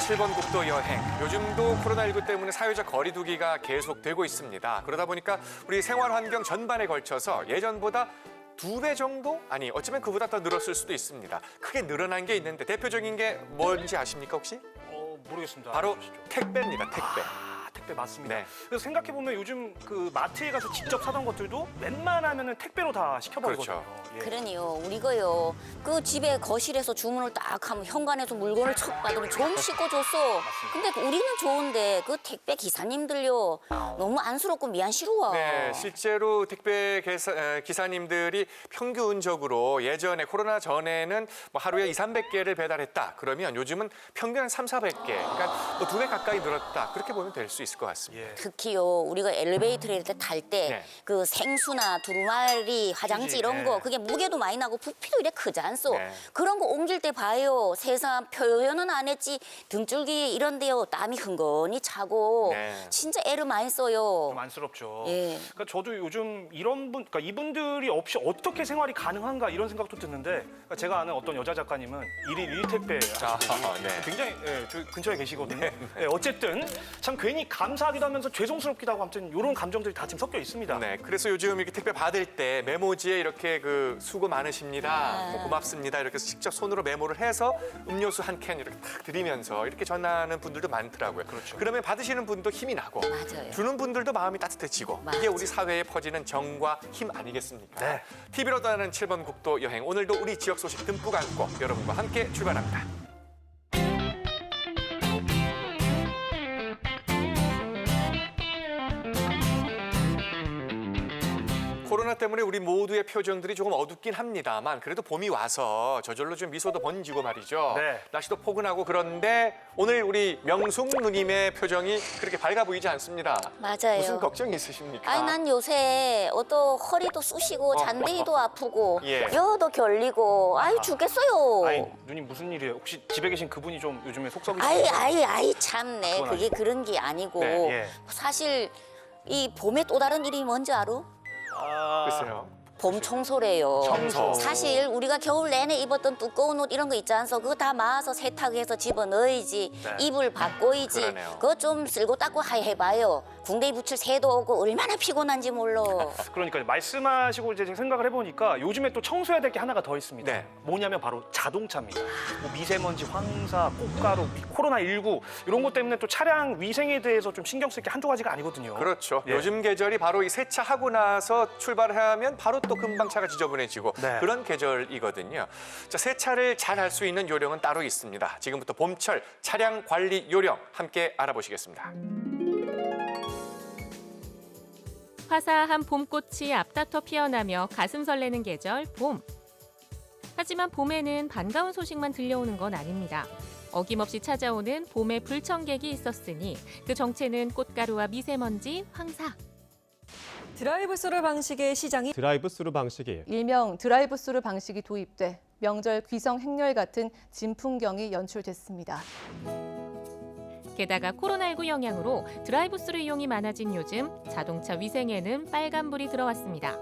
7번 국도 여행. 요즘도 코로나19 때문에 사회적 거리두기가 계속되고 있습니다. 그러다 보니까 우리 생활 환경 전반에 걸쳐서 예전보다 2배 정도? 아니, 어쩌면 그보다 더 늘었을 수도 있습니다. 크게 늘어난 게 있는데 대표적인 게 뭔지 아십니까, 혹시? 모르겠습니다. 바로 알려주시죠. 택배입니다, 택배. 택배 맞습니다. 네. 그래서 생각해보면 요즘 그 마트에 가서 직접 사던 것들도 웬만하면은 택배로 다 시켜버리거든요. 그렇죠. 예. 그러니요, 우리가요. 그 집에 거실에서 주문을 딱 하면 현관에서 물건을 척 받으면 좀 씻고 줬어. 근데 우리는 좋은데 그 택배 기사님들요. 너무 안쓰럽고 미안스러워. 네, 실제로 택배 기사님들이 평균적으로 예전에 코로나 전에는 뭐 하루에 200~300개를 배달했다. 그러면 요즘은 평균 한 300~400개. 그러니까 뭐 2배 가까이 늘었다. 그렇게 보면 될 수 있을 것 같습니다. 예. 특히요, 우리가 엘리베이터를 탈 때 네. 그 생수나 두루마리, 화장지 이런 거 네. 그게 무게도 많이 나고 부피도 이래 크지 않소. 네. 그런 거 옮길 때 봐요. 세상 표현은 안 했지 등줄기 이런 데요 땀이 흥건히 차고 네. 진짜 애를 많이 써요. 좀 안쓰럽죠. 예. 그러니까 저도 요즘 그러니까 이분들이 없이 어떻게 생활이 가능한가 이런 생각도 드는데, 그러니까 제가 아는 어떤 여자 작가님은 1일 1택배 네. 굉장히 저 근처에 계시거든요. 예, 어쨌든 참 괜히 감사하기도 하면서 죄송스럽기도 하고 아무튼 이런 감정들이 다 지금 섞여 있습니다. 네, 그래서 요즘 이렇게 택배 받을 때 메모지에 이렇게 그 수고 많으십니다, 뭐 고맙습니다 이렇게 직접 손으로 메모를 해서 음료수 한 캔 이렇게 탁 드리면서 이렇게 전하는 분들도 많더라고요. 그렇죠. 그러면 받으시는 분도 힘이 나고 맞아요. 주는 분들도 마음이 따뜻해지고 맞아. 이게 우리 사회에 퍼지는 정과 힘 아니겠습니까? 네. TV로 떠나는 7번 국도 여행 오늘도 우리 지역 소식 듬뿍 안고 여러분과 함께 출발합니다. 코로나 때문에 우리 모두의 표정들이 조금 어둡긴 합니다만 그래도 봄이 와서 저절로 좀 미소도 번지고 말이죠. 네. 날씨도 포근하고 그런데 오늘 우리 명숙 누님의 표정이 그렇게 밝아 보이지 않습니다. 맞아요. 무슨 걱정이 있으십니까? 아니 난 요새 또 허리도 쑤시고 잔대기도 아프고 예. 혀도 결리고 아이 죽겠어요. 아이 누님 무슨 일이에요? 혹시 집에 계신 그분이 좀 요즘에 속썩이 아이 참네. 그건 그게 그런 게 아니고 네, 예. 사실 이 봄에 또 다른 일이 뭔지 알아? 글쎄요. 봄 청소래요. 청소. 사실 우리가 겨울 내내 입었던 두꺼운 옷 이런 거 있지 않소? 그거 다 마아서 세탁해서 집어넣어야지. 네. 이불 바꿔야지. 그러네요. 그거 좀 쓸고 닦고 해봐요. 궁뎅이 붙일 새도 오고 얼마나 피곤한지 몰라. 그러니까 말씀하시고 이제 생각을 해보니까 요즘에 또 청소해야 될 게 하나가 더 있습니다. 네. 뭐냐면 바로 자동차입니다. 뭐 미세먼지, 황사, 꽃가루, 코로나19 이런 것 때문에 또 차량 위생에 대해서 좀 신경 쓸 게 한두 가지가 아니거든요. 그렇죠. 예. 요즘 계절이 바로 이 세차하고 나서 출발을 하면 바로 또 금방 차가 지저분해지고 네. 그런 계절이거든요. 자, 세차를 잘 할 수 있는 요령은 따로 있습니다. 지금부터 봄철 차량 관리 요령 함께 알아보시겠습니다. 화사한 봄꽃이 앞다퉈 피어나며 가슴 설레는 계절 봄. 하지만 봄에는 반가운 소식만 들려오는 건 아닙니다. 어김없이 찾아오는 봄의 불청객이 있었으니 그 정체는 꽃가루와 미세먼지, 황사. 드라이브스루 방식의 시장이 드라이브스루 방식이에요. 일명 드라이브스루 방식이 도입돼 명절 귀성 행렬 같은 진풍경이 연출됐습니다. 게다가 코로나19 영향으로 드라이브스루 이용이 많아진 요즘 자동차 위생에는 빨간불이 들어왔습니다.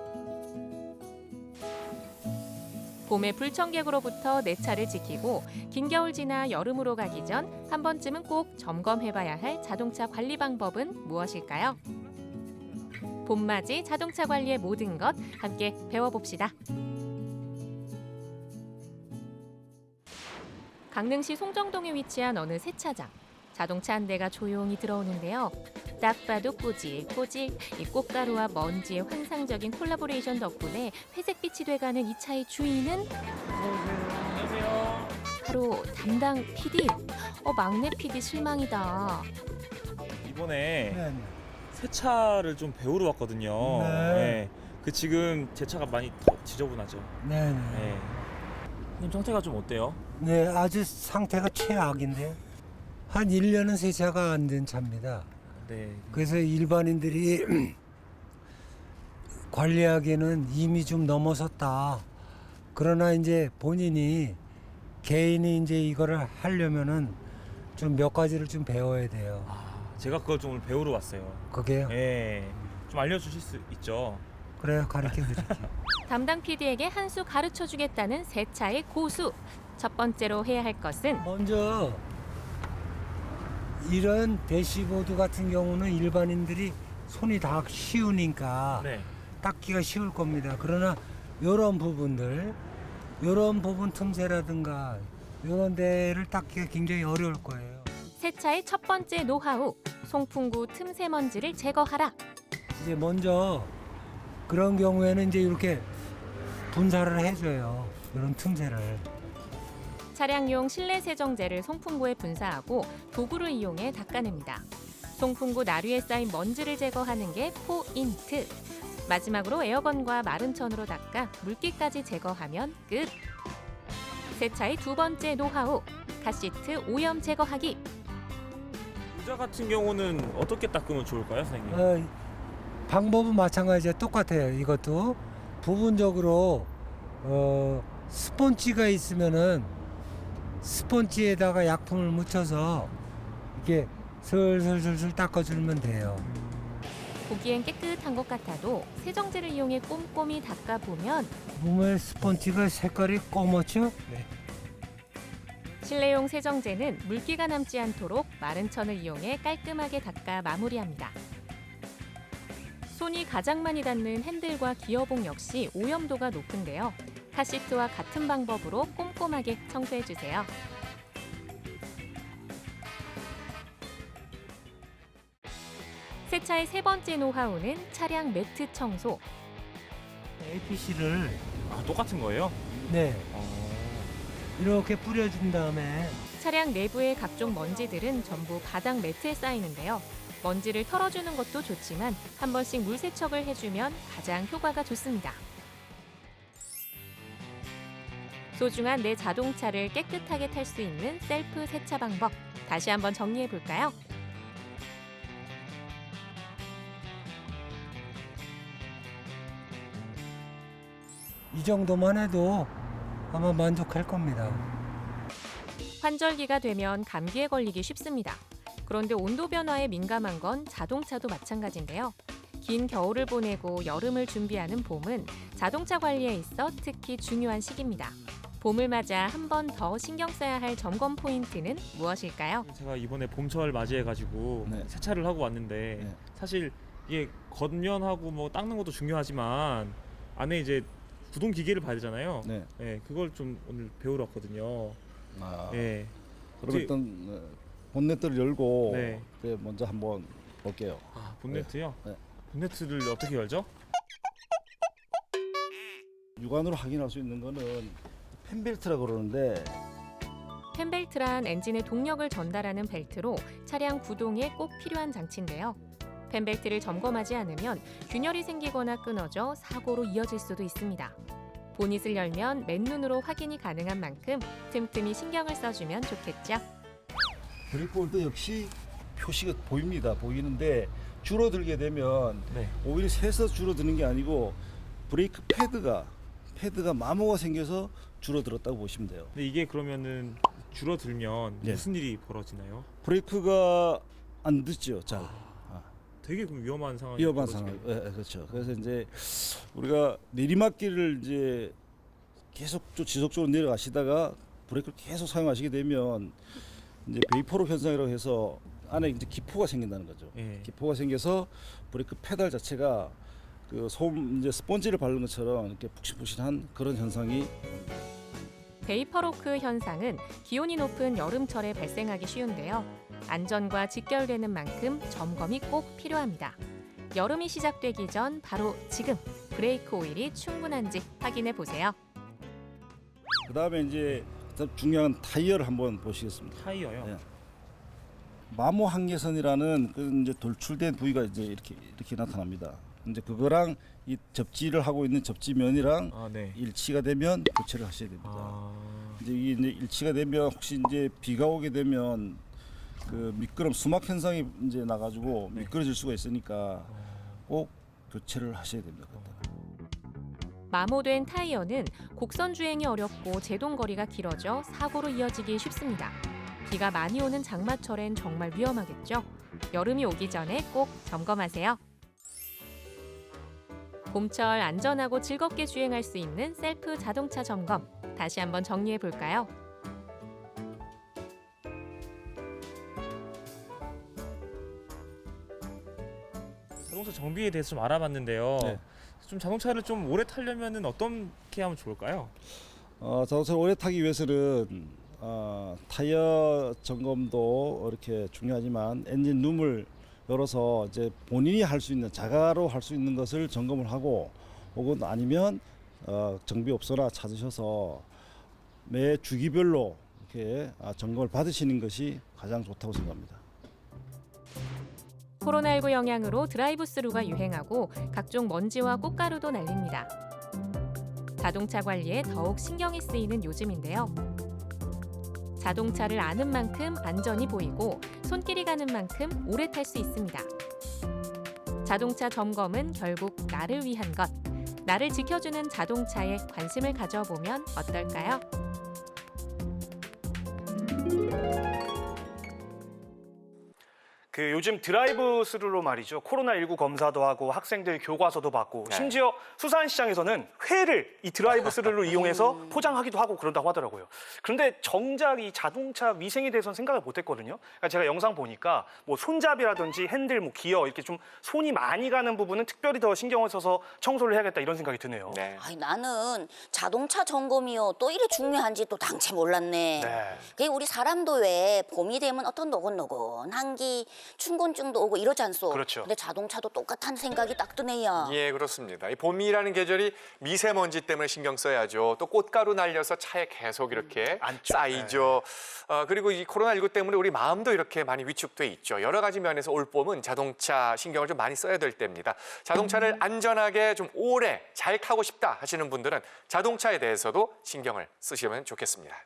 봄의 불청객으로부터 내 차를 지키고 긴 겨울 지나 여름으로 가기 전 한 번쯤은 꼭 점검해봐야 할 자동차 관리 방법은 무엇일까요? 봄맞이 자동차 관리의 모든 것 함께 배워봅시다. 강릉시 송정동에 위치한 어느 세차장. 자동차 한 대가 조용히 들어오는데요. 딱 봐도 꼬질꼬질 이 꽃가루와 먼지의 환상적인 콜라보레이션 덕분에 회색빛이 돼가는 이 차의 주인은 바로 담당 PD. 막내 PD 실망이다. 이번에 세차를 좀 배우러 왔거든요. 네. 그 지금 제 차가 많이 더 지저분하죠. 네네. 네. 님 상태가 좀 어때요? 네, 아주 상태가 최악인데 한 1년은 세차가 안 된 차입니다. 네. 그래서 일반인들이 관리하기에는 이미 좀 넘어섰다. 그러나 이제 본인이 개인이 이제 이거를 하려면은 좀 몇 가지를 좀 배워야 돼요. 제가 그걸 좀 오늘 배우러 왔어요. 그게요? 네. 좀 알려주실 수 있죠? 그래요, 가르쳐 드릴게요. 담당 PD에게 한 수 가르쳐주겠다는 세차의 고수. 첫 번째로 해야 할 것은 먼저 이런 대시보드 같은 경우는 일반인들이 손이 다 쉬우니까 네. 닦기가 쉬울 겁니다. 그러나 이런 부분들, 이런 부분 틈새라든가 이런 데를 닦기가 굉장히 어려울 거예요. 세차의 첫 번째 노하우, 송풍구 틈새 먼지를 제거하라. 이제 먼저 그런 경우에는 이제 이렇게 분사를 해줘요. 이런 틈새를. 차량용 실내 세정제를 송풍구에 분사하고 도구를 이용해 닦아냅니다. 송풍구 나류에 쌓인 먼지를 제거하는 게 포인트. 마지막으로 에어건과 마른 천으로 닦아 물기까지 제거하면 끝. 세차의 두 번째 노하우, 카시트 오염 제거하기. 의자 같은 경우는 어떻게 닦으면 좋을까요, 선생님? 방법은 마찬가지예요. 똑같아요. 이것도 부분적으로 스펀지가 있으면은 스펀지에다가 약품을 묻혀서 이렇게 슬슬슬슬 닦아주면 돼요. 보기엔 깨끗한 것 같아도 세정제를 이용해 꼼꼼히 닦아보면 보면 스펀지가 색깔이 검었죠? 실내용 세정제는 물기가 남지 않도록 마른 천을 이용해 깔끔하게 닦아 마무리합니다. 손이 가장 많이 닿는 핸들과 기어봉 역시 오염도가 높은데요. 카시트와 같은 방법으로 꼼꼼하게 청소해주세요. 세차의 세 번째 노하우는 차량 매트 청소. APC를 똑같은 거예요? 네 이렇게 뿌려준 다음에 차량 내부의 각종 먼지들은 전부 바닥 매트에 쌓이는데요. 먼지를 털어주는 것도 좋지만 한 번씩 물 세척을 해주면 가장 효과가 좋습니다. 소중한 내 자동차를 깨끗하게 탈 수 있는 셀프 세차 방법, 다시 한번 정리해 볼까요? 이 정도만 해도 아마 만족할 겁니다. 환절기가 되면 감기에 걸리기 쉽습니다. 그런데 온도 변화에 민감한 건 자동차도 마찬가지인데요. 긴 겨울을 보내고 여름을 준비하는 봄은 자동차 관리에 있어 특히 중요한 시기입니다. 봄을 맞아 한 번 더 신경 써야 할 점검 포인트는 무엇일까요? 제가 이번에 봄철 맞이해가지고 네. 세차를 하고 왔는데 네. 사실 이게 겉면하고 뭐 닦는 것도 중요하지만 안에 이제 구동 기계를 봐야 되잖아요. 네. 네, 그걸 좀 오늘 배우러 왔거든요. 아, 네. 그럼 일단 본네트를 열고 네. 먼저 한번 볼게요. 본네트요? 네. 본네트를 어떻게 열죠? 육안으로 확인할 수 있는 거는 펜벨트라고 그러는데 펜벨트란 엔진의 동력을 전달하는 벨트로 차량 구동에 꼭 필요한 장치인데요. 펜벨트를 점검하지 않으면 균열이 생기거나 끊어져 사고로 이어질 수도 있습니다. 보닛을 열면 맨눈으로 확인이 가능한 만큼 틈틈이 신경을 써주면 좋겠죠. 브레이크볼도 역시 표시가 보입니다. 보이는데 줄어들게 되면 네. 오히려 새서 줄어드는 게 아니고 브레이크 패드가 마모가 생겨서 줄어들었다고 보시면 돼요. 근데 이게 그러면은 줄어들면 네. 무슨 일이 벌어지나요? 브레이크가 안 듣죠. 잘. 되게 그럼 위험한 상황이 위험한 벌어지겠네요. 상황. 예, 그렇죠. 그래서 이제 우리가 내리막길을 이제 계속 지속적으로 내려가시다가 브레이크를 계속 사용하시게 되면 이제 베이퍼록 현상이라고 해서 안에 이제 기포가 생긴다는 거죠. 예. 기포가 생겨서 브레이크 페달 자체가 그 이제 스펀지를 바른 것처럼 이렇게 푹신푹신한 그런 현상이 베이퍼로크 현상은 기온이 높은 여름철에 발생하기 쉬운데요. 안전과 직결되는 만큼 점검이 꼭 필요합니다. 여름이 시작되기 전 바로 지금 브레이크 오일이 충분한지 확인해 보세요. 그다음에 이제 중요한 타이어를 한번 보시겠습니다. 타이어요? 예. 마모 항계선이라는 그 이제 돌출된 부위가 이제 이렇게 나타납니다. 이제 그거랑 이 접지를 하고 있는 접지면이랑 아, 네. 일치가 되면 교체를 하셔야 됩니다. 이제 이게 이제 일치가 되면 혹시 이제 비가 오게 되면 그 미끄럼 수막 현상이 이제 나가지고 네. 미끄러질 수가 있으니까 꼭 교체를 하셔야 됩니다. 마모된 타이어는 곡선 주행이 어렵고 제동 거리가 길어져 사고로 이어지기 쉽습니다. 비가 많이 오는 장마철엔 정말 위험하겠죠. 여름이 오기 전에 꼭 점검하세요. 봄철 안전하고 즐겁게 주행할 수 있는 셀프 자동차 점검, 다시 한번 정리해 볼까요? 정비에 대해서 좀 알아봤는데요. 네. 좀 자동차를 좀 오래 타려면은 어떻게 하면 좋을까요? 자동차를 오래 타기 위해서는 타이어 점검도 이렇게 중요하지만 엔진 룸을 열어서 이제 본인이 할 수 있는 자가로 할 수 있는 것을 점검을 하고 혹은 아니면 정비업소나 찾으셔서 매 주기별로 이렇게 점검을 받으시는 것이 가장 좋다고 생각합니다. 코로나19 영향으로 드라이브 스루가 유행하고 각종 먼지와 꽃가루도 날립니다. 자동차 관리에 더욱 신경이 쓰이는 요즘인데요. 자동차를 아는 만큼 안전이 보이고 손길이 가는 만큼 오래 탈 수 있습니다. 자동차 점검은 결국 나를 위한 것. 나를 지켜주는 자동차에 관심을 가져보면 어떨까요? 그 요즘 드라이브 스루로 말이죠. 코로나19 검사도 하고 학생들 교과서도 받고 네. 심지어 수산시장에서는 회를 이 드라이브 스루를 이용해서 포장하기도 하고 그런다고 하더라고요. 그런데 정작 이 자동차 위생에 대해서는 생각을 못했거든요. 그러니까 제가 영상 보니까 뭐 손잡이라든지 핸들, 뭐 기어 이렇게 좀 손이 많이 가는 부분은 특별히 더 신경을 써서 청소를 해야겠다 이런 생각이 드네요. 네. 아이, 나는 자동차 점검이요 또 이래 중요한지 또 당최 몰랐네. 네. 그게 우리 사람도 왜 봄이 되면 어떤 노곤노곤한 기 춘곤증도 오고 이러지 않소? 그렇죠. 근데 자동차도 똑같은 생각이 딱 드네요. 예, 그렇습니다. 이 봄이라는 계절이 미세먼지 때문에 신경 써야죠. 또 꽃가루 날려서 차에 계속 이렇게 앉죠. 쌓이죠. 그리고 이 코로나19 때문에 우리 마음도 이렇게 많이 위축돼 있죠. 여러 가지 면에서 올 봄은 자동차 신경을 좀 많이 써야 될 때입니다. 자동차를 안전하게 좀 오래 잘 타고 싶다 하시는 분들은 자동차에 대해서도 신경을 쓰시면 좋겠습니다.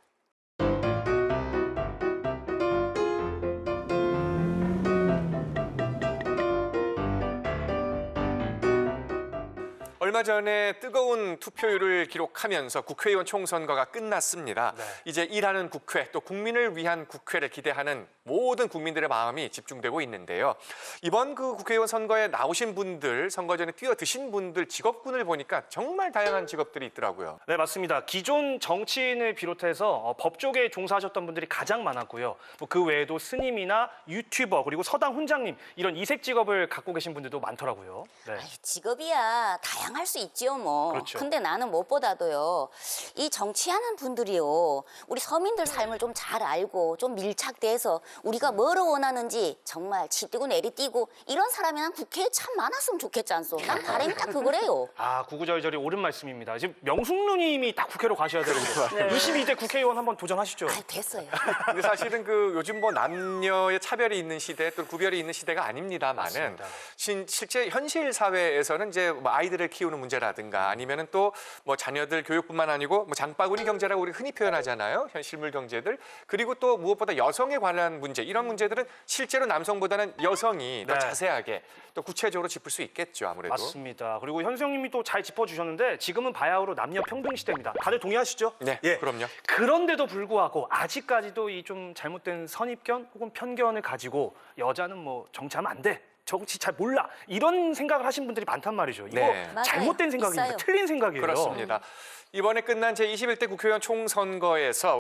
얼마 전에 뜨거운 투표율을 기록하면서 국회의원 총선거가 끝났습니다. 네. 이제 일하는 국회, 또 국민을 위한 국회를 기대하는 모든 국민들의 마음이 집중되고 있는데요. 이번 그 국회의원 선거에 나오신 분들, 선거 전에 뛰어드신 분들 직업군을 보니까 정말 다양한 직업들이 있더라고요. 네, 맞습니다. 기존 정치인을 비롯해서 법 쪽에 종사하셨던 분들이 가장 많았고요. 뭐 그 외에도 스님이나 유튜버 그리고 서당 훈장님 이런 이색 직업을 갖고 계신 분들도 많더라고요. 네. 아이, 직업이야 다양할 수 있지요 뭐. 그렇죠. 근데 나는 무엇보다도요 이 정치하는 분들이요 우리 서민들 삶을 좀 잘 알고 좀 밀착돼서 우리가 뭐를 원하는지 정말 치뛰고 내리뛰고 이런 사람이 난 국회에 참 많았으면 좋겠지 않소? 난 바람이 딱 그거래요. 아, 구구절절이 옳은 말씀입니다. 지금 명숙 누님이 딱 국회로 가셔야 되는데 22대 국회의원 한번 도전하시죠. 아 됐어요. 근데 사실은 그 요즘 뭐 남녀의 차별이 있는 시대, 또 구별이 있는 시대가 아닙니다만은 맞습니다. 실제 현실 사회에서는 이제 뭐 아이들을 키우는 문제라든가 아니면은 또 뭐 자녀들 교육뿐만 아니고 뭐 장바구니 경제라고 우리 흔히 표현하잖아요. 현 실물 경제들. 그리고 또 무엇보다 여성에 관한 문제, 이런 문제들은 실제로 남성보다는 여성이 더 네. 자세하게 또 구체적으로 짚을 수 있겠죠, 아무래도. 맞습니다. 그리고 현수형님이 또 잘 짚어주셨는데 지금은 바야흐로 남녀 평등 시대입니다. 다들 동의하시죠? 네, 예. 그럼요. 그런데도 불구하고 아직까지도 이 좀 잘못된 선입견 혹은 편견을 가지고 여자는 뭐 정치하면 안 돼. 정치 잘 몰라. 이런 생각을 하신 분들이 많단 말이죠. 이거 네. 맞아요. 잘못된 생각입니다. 있어요. 틀린 생각이에요. 그렇습니다. 이번에 끝난 제21대 국회의원 총선거에서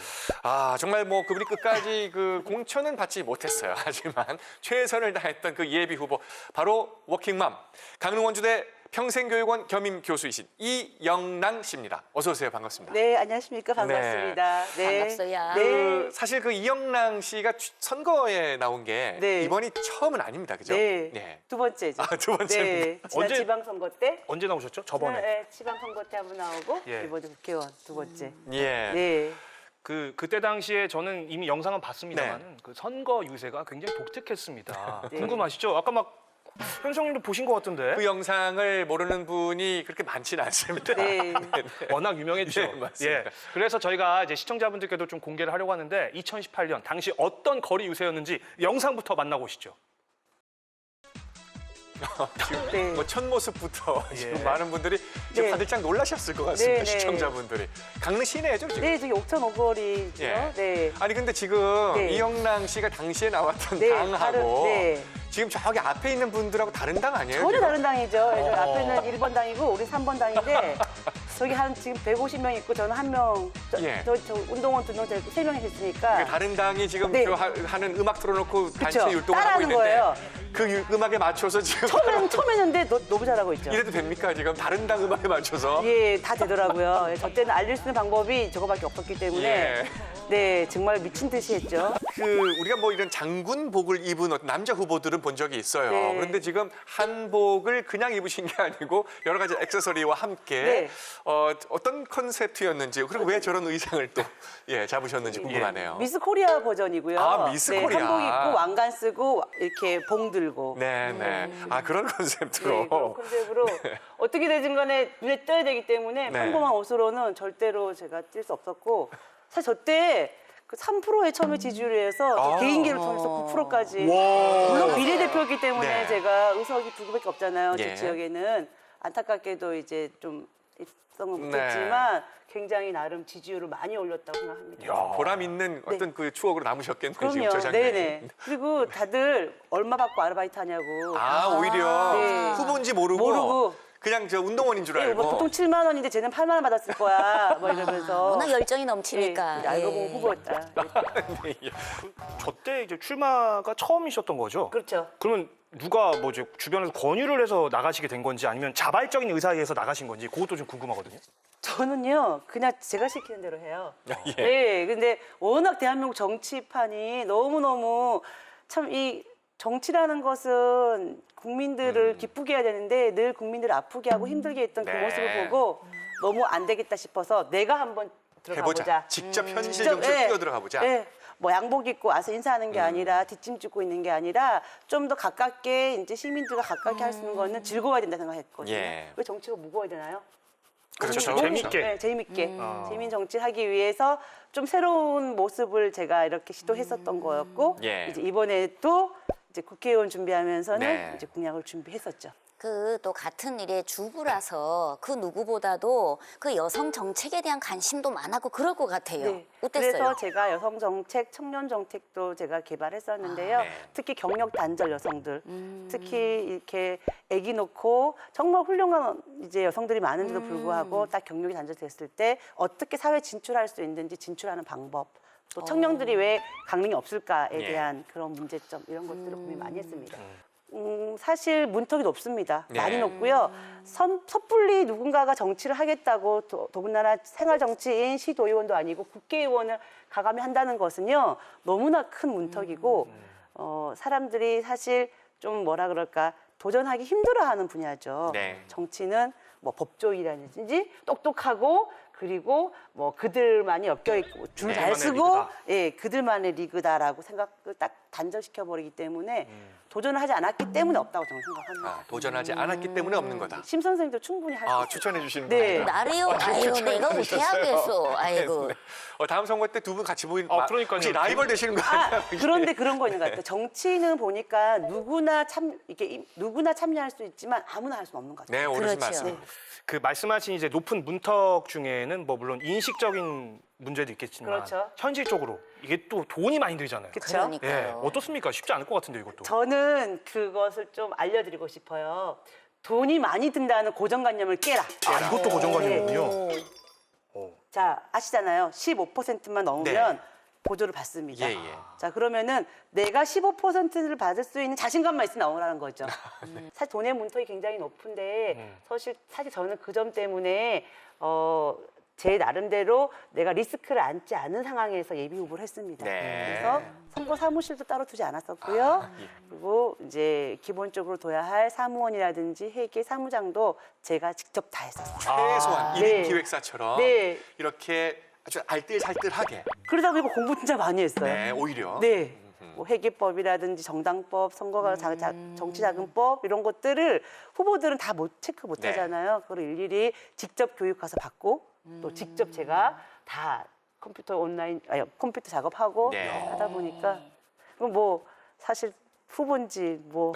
정말 뭐 그분이 끝까지 그 공천은 받지 못했어요. 하지만 최선을 다했던 그 예비 후보 바로 워킹맘 강릉 원주대 평생교육원 겸임 교수이신 이영랑 씨입니다. 어서 오세요. 반갑습니다. 네, 안녕하십니까. 반갑습니다. 네. 반갑어요. 그 사실 그 이영랑 씨가 선거에 나온 게 네. 이번이 처음은 아닙니다. 그죠? 네. 네. 두 번째죠. 두 번째입니다. 네. 지난 언제- 지방선거 때. 언제 나오셨죠? 저번에. 네, 지방선거 때 한번 나오고 예. 이번에 국회의원 두 번째. 예. 네. 그때 당시에 저는 이미 영상은 봤습니다만 그 선거 유세가 굉장히 독특했습니다. 네. 궁금하시죠? 아까 막 현수형님도 보신 것 같은데 그 영상을 모르는 분이 그렇게 많지는 않습니다. 네. 워낙 유명했죠. 네, 맞습니다. 예. 그래서 저희가 이제 시청자분들께도 좀 공개를 하려고 하는데 2018년 당시 어떤 거리 유세였는지 영상부터 만나보시죠. 지금 네. 뭐 첫 모습부터 지금 예. 많은 분들이 지금 네. 다들 짱 놀라셨을 것 같습니다. 네, 네. 시청자분들이. 강릉 시내죠 지금. 네, 저기 옥천 오거리죠. 예. 네. 아니 근데 지금 네. 이영랑 씨가 당시에 나왔던 네, 당하고 네. 지금 저기 앞에 있는 분들하고 다른 당 아니에요? 전혀 지금? 다른 당이죠. 저기 앞에는 1번 당이고 우리 3번 당인데 저기 한 지금 150명 있고 저는 한 명. 예. 저 운동원 2명, 3명이 됐으니까. 다른 당이 지금 네. 하는 음악 틀어놓고 단체 그렇죠. 율동을 하고 따라하는 있는데 거예요. 그 음악에 맞춰서 지금 처음 했는데 너무 잘하고 있죠. 이래도 됩니까? 지금 다른 당 음악에 맞춰서? 예, 다 되더라고요. 저 때는 알릴 수 있는 방법이 저거밖에 없었기 때문에 예. 네, 정말 미친 듯이 했죠. 우리가 뭐 이런 장군복을 입은 어떤 남자 후보들은 본 적이 있어요. 네. 그런데 지금 한복을 그냥 입으신 게 아니고 여러 가지 액세서리와 함께 네. 어떤 컨셉트였는지 그리고 왜 저런 의상을 또 잡으셨는지 궁금하네요. 미스 코리아 버전이고요. 아, 미스 네, 코리아. 한복 입고 왕관 쓰고 이렇게 봉 들고. 네네. 아 그런 컨셉트로. 네, 그런 컨셉으로 어떻게 되든 간에 눈에 띄어야 되기 때문에 네. 평범한 옷으로는 절대로 제가 뛸 수 없었고 사실 저 때 그 3%에 처음에 지지율을 해서 개인기를 통해서 9%까지 물론 비례대표이기 때문에 네. 제가 의석이 2개밖에 없잖아요. 예. 제 지역에는 안타깝게도 이제 좀 입성은 네. 못했지만 굉장히 나름 지지율을 많이 올렸다고 생각합니다. 보람 있는 어떤 그 추억으로 남으셨겠네요. 지금 저 그럼요. 장면이. 네네. 그리고 다들 얼마 받고 아르바이트 하냐고. 아 오히려 네. 후보인지 모르고 그냥 저 운동원인 줄 네, 알고. 뭐 보통 7만 원인데 쟤는 8만 원 받았을 거야. 뭐 이러면서. 워낙 열정이 넘치니까. 네, 알고 보면 예. 후보였다. 저 때 이제 출마가 처음이셨던 거죠? 그렇죠. 그러면 누가 뭐 이제 주변에서 권유를 해서 나가시게 된 건지 아니면 자발적인 의사에서 나가신 건지 그것도 좀 궁금하거든요. 저는요, 그냥 제가 시키는 대로 해요. 예. 네, 근데 워낙 대한민국 정치판이 너무너무 참 이 정치라는 것은 국민들을 기쁘게 해야 되는데 늘 국민들을 아프게 하고 힘들게 했던 그 네. 모습을 보고 너무 안 되겠다 싶어서 내가 한번 들어가 해보자. 보자. 직접 현실 직접, 정치에 예. 뛰어들어가 보자. 네. 뭐 양복 입고 와서 인사하는 게 아니라 뒷짐 짓고 있는 게 아니라 좀 더 가깝게 이제 시민들과 가깝게 할 수 있는 거는 즐거워야 된다 생각했거든요. 예. 왜 정치가 무거워야 되나요? 그렇죠. 재밌게. 네, 재밌게. 재미있는 정치를 하기 위해서 좀 새로운 모습을 제가 이렇게 시도했었던 거였고 예. 이제 이번에 또 이제 국회의원 준비하면서는 네. 이제 공약을 준비했었죠. 그 또 같은 일의 주부라서 그 누구보다도 그 여성 정책에 대한 관심도 많많고 그럴 것 같아요. 네. 어땠어요? 그래서 제가 여성 정책, 청년 정책도 제가 개발했었는데요. 네. 특히 경력 단절 여성들, 특히 이렇게 아기 놓고 정말 훌륭한 이제 여성들이 많은데도 불구하고 딱 경력이 단절됐을 때 어떻게 사회 진출할 수 있는지 진출하는 방법. 또 청년들이 왜 강릉이 없을까에 예. 대한 그런 문제점 이런 것들을 고민 많이 했습니다. 사실 문턱이 높습니다. 네. 많이 높고요. 섣불리 누군가가 정치를 하겠다고 더군다나 생활 정치인 시도의원도 아니고 국회의원을 가감히 한다는 것은요. 너무나 큰 문턱이고 사람들이 사실 좀 뭐라 그럴까 도전하기 힘들어하는 분야죠. 네. 정치는 뭐 법조인이라든지 똑똑하고 그리고 뭐 그들만이 엮여있고 줄 잘 그들만의 쓰고 리그다. 예, 그들만의 리그다라고 생각을 딱 단정시켜 버리기 때문에 도전을 하지 않았기 때문에 없다고 저는 생각합니다. 아, 도전하지 않았기 때문에 없는 거다. 심 선생님도 충분히 할 수 있어요. 추천해 주시는 네. 거예요. 나래요? 아이고 내가 어떻게 하겠어. 아이고. 다음 선거 때 두 분 같이 보인 그러니까요. 혹시 라이벌 되시는 거 아니에요? 그런데 그런 거 있는 것 같아요. 정치는 보니까 누구나 참여할 수 있지만 아무나 할 수는 없는 것 같아요. 네, 옳으신 그렇죠. 말씀. 그 말씀하신 이제 높은 문턱 중에는 뭐 물론 인식적인 문제도 있겠지만 그렇죠. 현실적으로 이게 또 돈이 많이 들잖아요. 그렇죠? 예, 그러니까요. 어떻습니까? 쉽지 않을 것 같은데 이것도. 저는 그것을 좀 알려드리고 싶어요. 돈이 많이 든다는 고정관념을 깨라. 이것도 고정관념이군요. 자, 아시잖아요. 15%만 넘으면 네. 보조를 받습니다. 예, 예. 자, 그러면은 내가 15%를 받을 수 있는 자신감만 있으면 나오라는 거죠. 사실 돈의 문턱이 굉장히 높은데 사실 저는 그 점 때문에 제 나름대로 내가 리스크를 안지 않은 상황에서 예비 후보를 했습니다. 네. 그래서 선거 사무실도 따로 두지 않았었고요. 예. 그리고 이제 기본적으로 둬야 할 사무원이라든지 회계 사무장도 제가 직접 다 했었어요. 최소한 네. 1인 기획사처럼 네. 이렇게 아주 알뜰살뜰하게. 그러다 보니까 공부 진짜 많이 했어요. 네, 오히려. 네. 뭐 회계법이라든지 정당법, 선거가 정치자금법 이런 것들을 후보들은 다 체크 못 네. 하잖아요. 그걸 일일이 직접 교육 가서 받고 또 직접 제가 다 컴퓨터 작업하고 네. 하다 보니까 그럼 뭐 사실 후보인지 뭐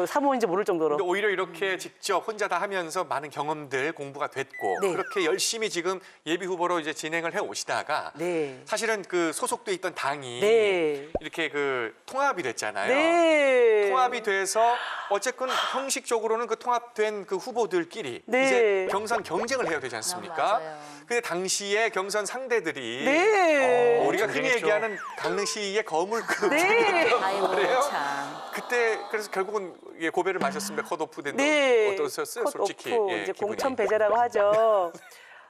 사무원인지 모를 정도로 근데 오히려 이렇게 직접 혼자 다 하면서 많은 경험들 공부가 됐고 네. 그렇게 열심히 지금 예비 후보로 이제 진행을 해 오시다가 네. 사실은 그 소속돼 있던 당이 네. 이렇게 그 통합이 됐잖아요. 네. 통합이 돼서 어쨌든 형식적으로는 그 통합된 그 후보들끼리 네. 이제 경선 경쟁을 해야 되지 않습니까? 맞아요. 근데 당시에 경선 상대들이 네. 우리가 흔히 경쟁했죠. 얘기하는 강릉시의 거물급 네. 아이고 그래요? 참. 그때 그래서 결국은 예, 고배를 마셨습니다. 컷오프 된다. 네, 어떠셨어요? 솔직히 컷오프, 예, 이제 기분이. 공천 배제라고 하죠.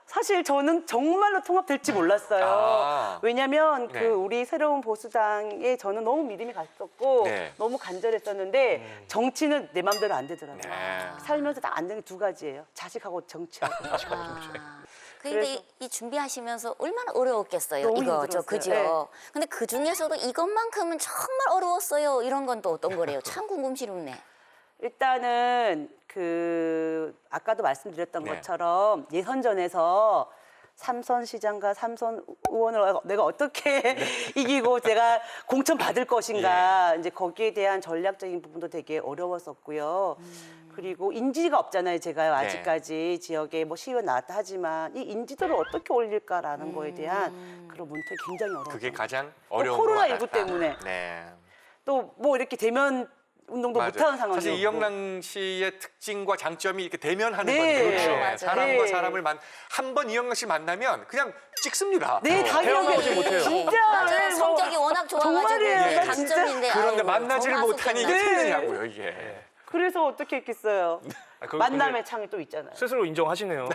사실 저는 정말로 통합될지 몰랐어요. 아. 왜냐하면 네. 그 우리 새로운 보수당에 저는 너무 믿음이 갔었고 네. 너무 간절했었는데 정치는 내 맘대로 안 되더라고요. 네. 살면서 딱 안 되는 게 두 가지예요. 자식하고 정치하고. 근데 이 준비하시면서 얼마나 어려웠겠어요. 너무 이거 힘들었어요. 그죠? 네. 근데 그 중에서도 이것만큼은 정말 어려웠어요. 이런 건 또 어떤 거래요? 참 궁금스럽네. 일단은 그 아까도 말씀드렸던 네. 것처럼 예선전에서 삼선 시장과 삼선 의원을 내가 어떻게 이기고 제가 공천 받을 것인가 이제 거기에 대한 전략적인 부분도 되게 어려웠었고요. 그리고 인지가 없잖아요, 제가요. 아직까지 지역에 뭐 시의원 나왔다 하지만 이 인지도를 어떻게 올릴까라는 거에 대한 그런 문턱이 굉장히 어려웠어요. 그게 가장 어려운 코로나19 것 같았다. 때문에. 네. 또 뭐 이렇게 대면 운동도 맞아요. 못하는 상황이었고. 사실 이영란 씨의 특징과 장점이 이렇게 대면하는 네. 건데 그렇죠. 맞아요. 사람과 네. 사람을 한 번 이영란 씨 만나면 그냥 찍습니다. 네, 헤어나오지 당연히 못해요. 진짜 맞아요. 뭐 성격이 워낙 좋아가지고 정말이에요. 그게 나 강점인데. 그런데 아유, 만나지를 정말 못하니 이게 속겠네. 틀리냐고요, 이게. 그래서 어떻게 했겠어요. 그거 만남의 창이 또 있잖아요. 스스로 인정하시네요.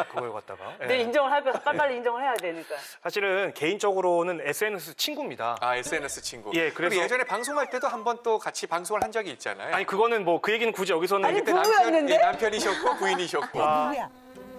그걸 갖다가. 예. 네, 인정을 할 거예요. 빨리 인정을 해야 되니까. 사실은 개인적으로는 SNS 친구입니다. 아, SNS 친구. 예, 그리고 그래서- 예전에 방송할 때도 한 번 또 같이 방송을 한 적이 있잖아요. 아니 그거는 뭐 그 얘기는 굳이 여기서는 아니, 그때 부부였는데? 남편이셨고 부인이셨고. 누구야?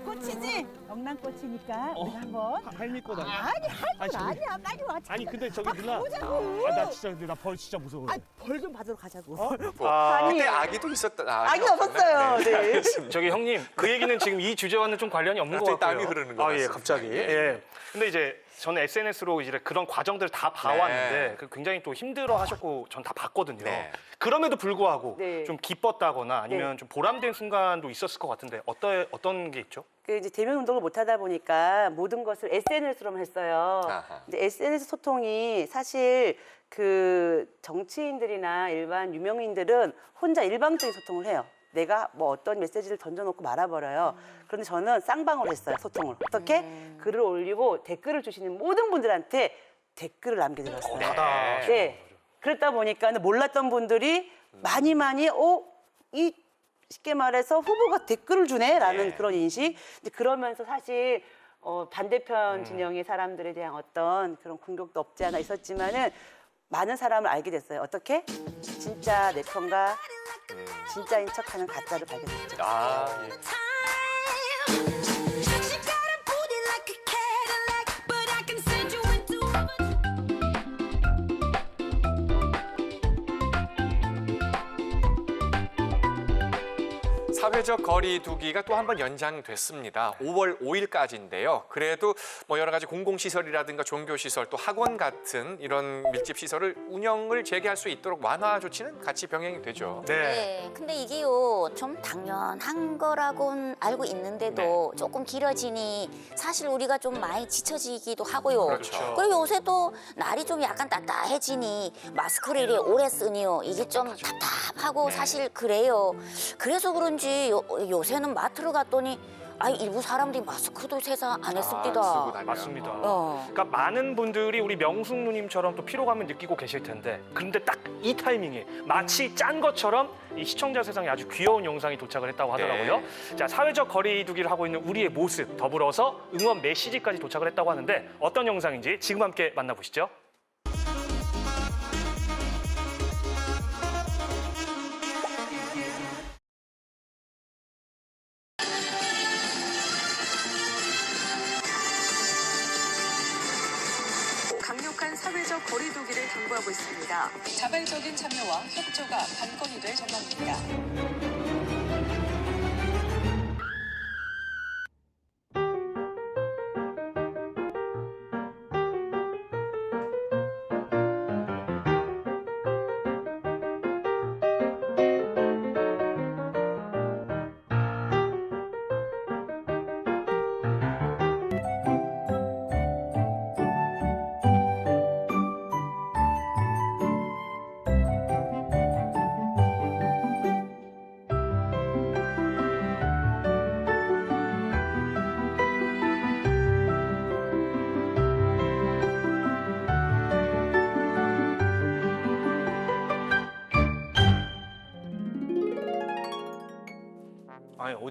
꽃이지? 영란꽃이니까 우리 한번. 할미꽃 아니야? 아니 할꽃 아니야. 빨리 와. 아니 근데 저기 누나 가보자고. 나 진짜 근데 나 벌 진짜 무서워. 벌 좀 받으러 가자고. 그때 아기도 있었다. 아기 없었어요. 네. 알겠습니다. 저기 형님 그 얘기는 지금 이 주제와는 좀 관련이 없는 것 갑자기 같고요. 땀이 흐르는 것 아, 예, 같습니다. 갑자기. 예. 예. 근데 이제 저는 SNS로 이제 그런 과정들을 다 봐왔는데 네. 그 굉장히 또 힘들어하셨고 전 다 봤거든요. 네. 그럼에도 불구하고 네. 좀 기뻤다거나 아니면 좀 보람된 순간도 있었을 것 같은데 어떤 게 있죠? 그 이제 대면 운동을 못 하다 보니까 모든 것을 SNS로만 했어요. 아하. 근데 SNS 소통이 사실 그 정치인들이나 일반 유명인들은 혼자 일방적인 소통을 해요. 내가 뭐 어떤 메시지를 던져놓고 말아버려요. 그런데 저는 쌍방으로 했어요, 소통을. 어떻게? 글을 올리고 댓글을 주시는 모든 분들한테 댓글을 남겨드렸어요. 하다. 네. 그렇다 보니까 몰랐던 분들이 많이 이 쉽게 말해서 후보가 댓글을 주네라는 예. 그런 인식. 이제 그러면서 사실 반대편 진영의 사람들에 대한 어떤 그런 공격도 없지 않아 있었지만은 많은 사람을 알게 됐어요. 어떻게? 진짜 내 편과 진짜인 척하는 가짜를 발견했죠. 아, 예. 사회적 거리 두기가 또 한 번 연장됐습니다. 5월 5일까지인데요. 그래도 뭐 여러 가지 공공시설이라든가 종교시설 또 학원 같은 이런 밀집시설을 운영을 재개할 수 있도록 완화 조치는 같이 병행이 되죠. 네. 네, 근데 이게요 좀 당연한 거라고는 알고 있는데도 조금 길어지니 사실 우리가 좀 많이 지쳐지기도 하고요. 그렇죠. 그리고 요새 또 날이 좀 약간 따뜻해지니 마스크를 이렇게 오래 쓰니요 이게 좀 답답하고 사실 그래요. 그래서 그런지 요새는 마트를 갔더니 일부 사람들이 마스크도 세상 안 했습니다. 쓰고 다녀요. 맞습니다. 어. 그러니까 많은 분들이 우리 명숙 누님처럼 또 피로감을 느끼고 계실 텐데 그런데 딱 이 타이밍에 마치 짠 것처럼 이 시청자 세상에 아주 귀여운 영상이 도착을 했다고 하더라고요. 자, 사회적 거리 두기를 하고 있는 우리의 모습 더불어서 응원 메시지까지 도착을 했다고 하는데 어떤 영상인지 지금 함께 만나보시죠. 강력한 사회적 거리 두기를 당부하고 있습니다. 자발적인 참여와 협조가 관건이 될 전망입니다.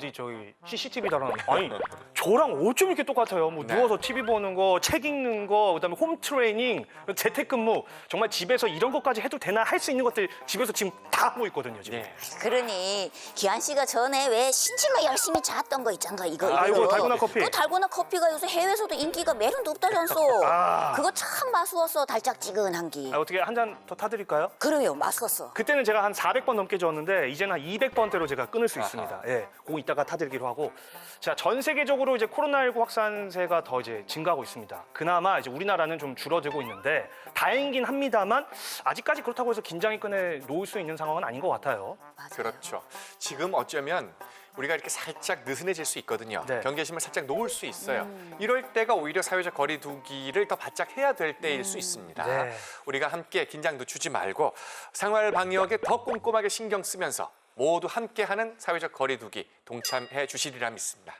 어디 저기 CCTV 달아놨 아니 저랑 어쩜 이렇게 똑같아요. 뭐 네. 누워서 TV 보는 거, 책 읽는 거, 그다음에 홈 트레이닝, 재택근무 정말 집에서 이런 것까지 해도 되나 할 수 있는 것들 집에서 지금 다 하고 있거든요. 지금. 예. 그러니 기한 씨가 전에 왜 신질로 열심히 잤던 거 있잖아 이거. 아, 이거 달고나 커피. 그 달고나 커피가 요새 해외에서도 인기가 매년 높다잖소. 아. 그거 참 맛있었어 달짝지근한 게. 아, 어떻게 한 잔 더 타드릴까요? 그래요 맛있었어. 그때는 제가 한 400번 넘게 줬는데 이제는 한 200번대로 제가 끊을 수 있습니다. 예, 그거 이따가 타드리기로 하고. 자, 전 세계적으로 이제 코로나19 확산세가 더 이제 증가하고 있습니다. 그나마 이제 우리나라는 좀 줄어들고 있는데 다행이긴 합니다만 아직까지 그렇다고 해서 긴장의 끈에 놓을 수 있는 상황은 아닌 것 같아요. 맞아요. 그렇죠. 지금 어쩌면 우리가 이렇게 살짝 느슨해질 수 있거든요. 네. 경계심을 살짝 놓을 수 있어요. 이럴 때가 오히려 사회적 거리두기를 더 바짝 해야 될 때일 수 있습니다. 네. 우리가 함께 긴장 늦추지 말고 생활 방역에 더 꼼꼼하게 신경 쓰면서 모두 함께하는 사회적 거리두기 동참해 주시리라 믿습니다.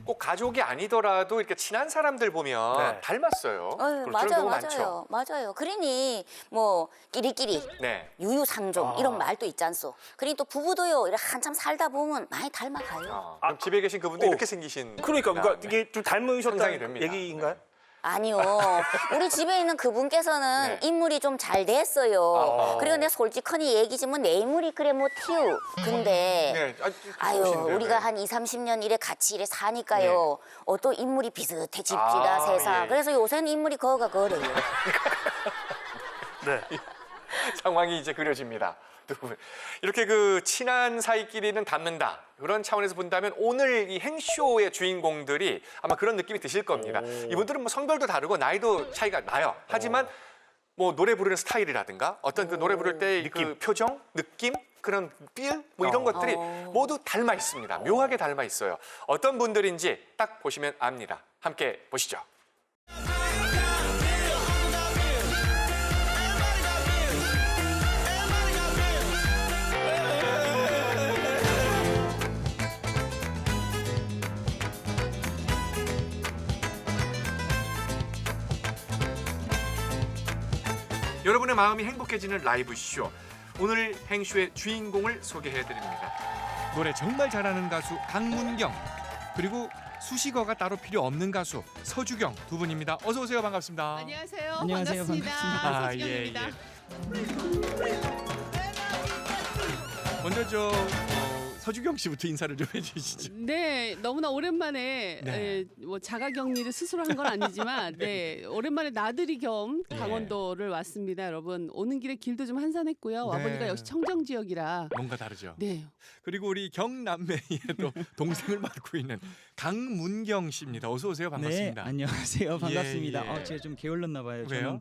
꼭 가족이 아니더라도 이렇게 친한 사람들 보면 네. 닮았어요. 어휴, 그런 맞아요, 경우 맞아요, 많죠. 맞아요. 그러니 뭐 끼리끼리, 네. 유유상종 이런 말도 있잖소. 그러니 또 부부도요, 이렇게 한참 살다 보면 많이 닮아가요. 그럼 집에 계신 그분도 이렇게 생기신 그러니까 이게 좀 상상이 닮으셨다는 됩니다. 얘기인가요? 아니요, 우리 집에 있는 그분께서는 네. 인물이 좀 잘 됐어요. 그리고 내가 솔직하니 얘기지만 내 인물이 그래 뭐 튀우. 근데 네. 아유, 좋으신데, 우리가 네. 한 2, 30년 이래 같이 이래 사니까요. 또 인물이 비슷해집시다, 아, 세상. 예. 그래서 요새는 인물이 거가 거래요. 네. 상황이 이제 그려집니다. 두 분. 이렇게 그 친한 사이끼리는 닮는다. 그런 차원에서 본다면 오늘 이 행쇼의 주인공들이 아마 그런 느낌이 드실 겁니다. 이분들은 뭐 성별도 다르고 나이도 차이가 나요. 하지만 뭐 노래 부르는 스타일이라든가 어떤 그 노래 부를 때 그 표정, 느낌, 그런 필 뭐 이런 것들이 모두 닮아 있습니다. 묘하게 닮아 있어요. 어떤 분들인지 딱 보시면 압니다. 함께 보시죠. 여러분의 마음이 행복해지는 라이브 쇼. 오늘 행쇼의 주인공을 소개해드립니다. 노래 정말 잘하는 가수 강문경, 그리고 수식어가 따로 필요 없는 가수 서주경 두 분입니다. 어서 오세요. 반갑습니다. 안녕하세요. 안녕하세요. 반갑습니다. 아, 예, 서주경입니다. 먼저 서주경 씨부터 인사를 좀 해주시죠. 네, 너무나 오랜만에 네. 뭐 자가격리를 스스로 한 건 아니지만 네, 오랜만에 나들이 겸 강원도를 왔습니다. 여러분 오는 길에 길도 좀 한산했고요. 와보니까 역시 청정 지역이라 뭔가 다르죠. 네. 그리고 우리 경남매의 또 동생을 맡고 있는 강문경 씨입니다. 어서 오세요. 반갑습니다. 네, 안녕하세요. 반갑습니다. 예, 예. 제가 좀 게을렀나 봐요. 왜요?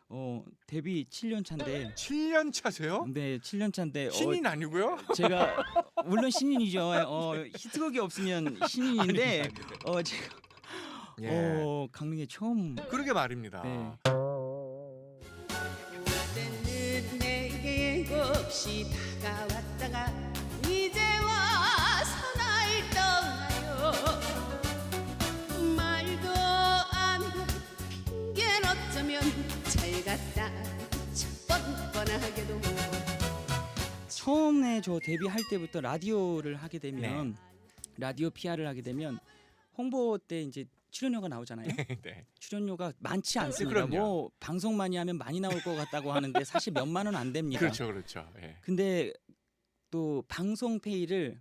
저는 데뷔 7년 차인데 7년 차세요? 네, 7년 차인데 신인 아니고요? 제가 물론 신인이죠. 히트곡이 없으면 신인인데 제가 예. 강릉에 처음 그러게 말입니다. 네. 그때는 내게 곱시 다가왔다가 이제 와서 날 떠나요. 말도 안 하고 핑계를 어쩌면 잘 갔다 뻔뻔하게도 처음에 저 데뷔할 때부터 라디오를 하게 되면 라디오 PR을 하게 되면 홍보 때 이제 출연료가 나오잖아요. 네. 출연료가 많지 않습니다. 그럼요. 뭐 방송 많이 하면 많이 나올 것 같다고 하는데 사실 몇만 원 안 됩니다. 그렇죠. 예. 근데 또 방송 페이를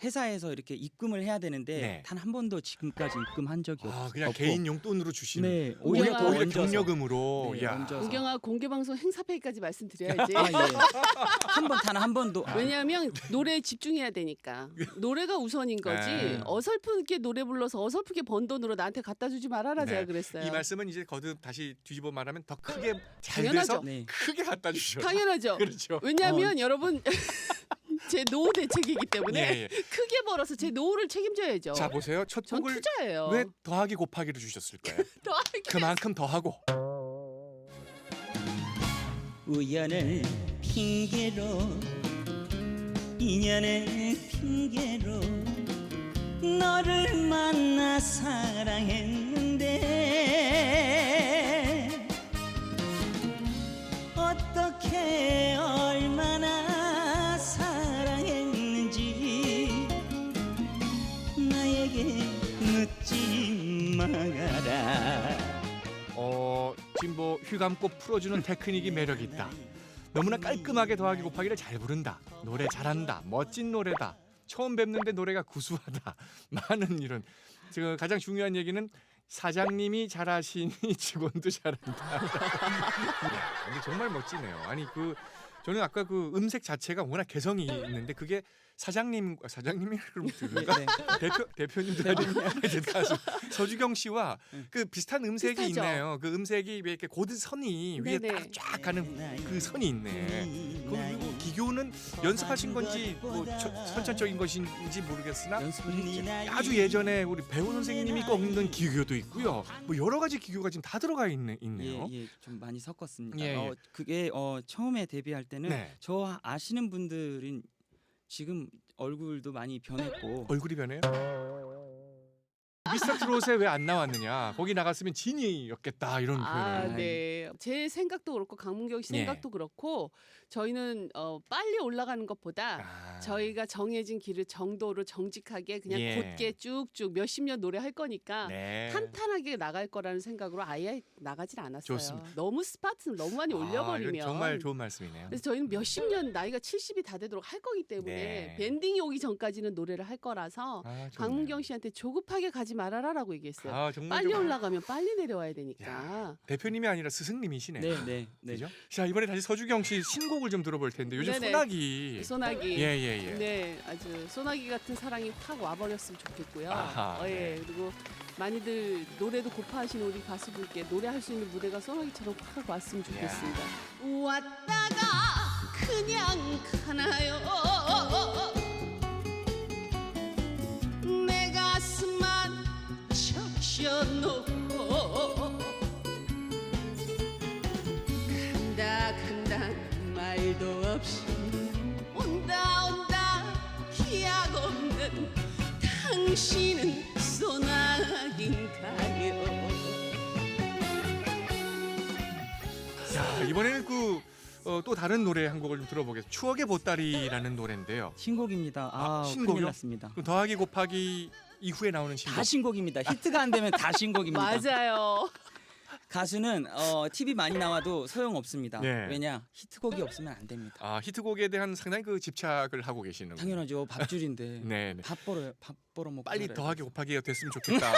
회사에서 이렇게 입금을 해야 되는데 네. 단 한 번도 지금까지 입금한 적이 그냥 없고 개인 용돈으로 주시는. 네, 오히려 더 오히려 얹어서. 경력금으로. 네, 야. 얹어서. 우경아 공개방송 행사페이까지 말씀드려야지. 아, 예. 단 한 번도 왜냐하면 노래에 집중해야 되니까. 노래가 우선인 거지. 네. 어설프게 노래 불러서 어설프게 번 돈으로 나한테 갖다 주지 말아라 제가 그랬어요. 이 말씀은 이제 거듭 다시 뒤집어 말하면 더 크게 잘 당연하죠. 돼서 네. 크게 갖다 주셔. 당연하죠. 그렇죠. 왜냐하면 여러분 제 노후 대책이기 때문에 예. 크게 벌어서 제 노후를 책임져야죠. 자 보세요. 첫 전 곡을 투자예요. 왜 더하기 곱하기를 주셨을까요? 더하기. 그만큼 더하고. 우연을 핑계로 인연을 핑계로 너를 만나 사랑했는데 그렇게 얼마나 사랑했는지 나에게 묻지 마라. 지금 뭐 휘감고 풀어주는 테크닉이 매력 있다. 너무나 깔끔하게 더하기 곱하기를 잘 부른다. 노래 잘한다. 멋진 노래다. 처음 뵙는데 노래가 구수하다. 많은 이런. 지금 가장 중요한 얘기는 사장님이 잘하시니 직원도 잘한다. 근데 정말 멋지네요. 아니 저는 아까 그 음색 자체가 워낙 개성이 있는데 그게 사장님이 그럼 들을까? 대표님도 아닌 가수 서주경 씨와 그 비슷한 음색이 비슷하죠? 있네요. 그 음색이 왜 이렇게 고든 선이 위에 네네. 딱 쫙 가는 그 선이 있네. 그리고 기교는 연습하신 건지 뭐 선천적인 것인지 모르겠으나 아주 예전에 우리 배우 선생님이 꺾는 기교도 있고요. 뭐 여러 가지 기교가 지금 다 들어가 있네요. 예, 좀 많이 섞었습니다. 예, 예. 그게 처음에 데뷔할 때는 네. 저 아시는 분들은 지금 얼굴도 많이 변했고 얼굴이 변해요? 미스터 트롯에 왜 안 나왔느냐? 거기 나갔으면 진이였겠다 이런 표현을. 네. 제 생각도 그렇고 강문경 씨 예. 생각도 그렇고 저희는 빨리 올라가는 것보다 저희가 정해진 길을 정도로 정직하게 그냥 예. 곧게 쭉쭉 몇십 년 노래할 거니까 네. 탄탄하게 나갈 거라는 생각으로 아예 나가질 않았어요. 좋습니다. 너무 스파트를 너무 많이 올려버리면 이건 정말 좋은 말씀이네요. 그래서 저희는 몇십 년 나이가 70이 다 되도록 할 거기 때문에 네. 밴딩이 오기 전까지는 노래를 할 거라서 좋네요. 강문경 씨한테 조급하게 가지 말아라라고 얘기했어요. 정말 빨리 좀- 올라가면 빨리 내려와야 되니까. 대표님이 아니라 스승님이시네. 네. 그죠? 자 이번에 다시 서주경 씨 신곡을 좀 들어볼 텐데 요즘 네네. 소나기. 예. 네, 아주 소나기 같은 사랑이 확 와버렸으면 좋겠고요. 아하, 예, 그리고 많이들 노래도 고파하시는 우리 가수분께 노래할 수 있는 무대가 소나기처럼 확 왔으면 좋겠습니다. 왔다가 그냥 가나요? 내 가슴만 적셔놓고 간다 말도 없이 온다 기약 없는 당신은 소나기인가요? 자 이번에는 또 다른 노래 한 곡을 좀 들어보겠습니다. 추억의 보따리라는 노래인데요. 신곡입니다. 신곡이요? 큰일 났습니다. 그럼 더하기 곱하기 이후에 나오는 신곡. 다 신곡입니다. 히트가 안 되면 다 신곡입니다. 맞아요. 가수는 TV 많이 나와도 소용 없습니다. 네. 왜냐 히트곡이 없으면 안 됩니다. 히트곡에 대한 상당히 그 집착을 하고 계시는. 당연하죠. 밥줄인데 네. 밥 벌어 먹고 빨리 살아야 더하기 곱하기가 됐으면 좋겠다.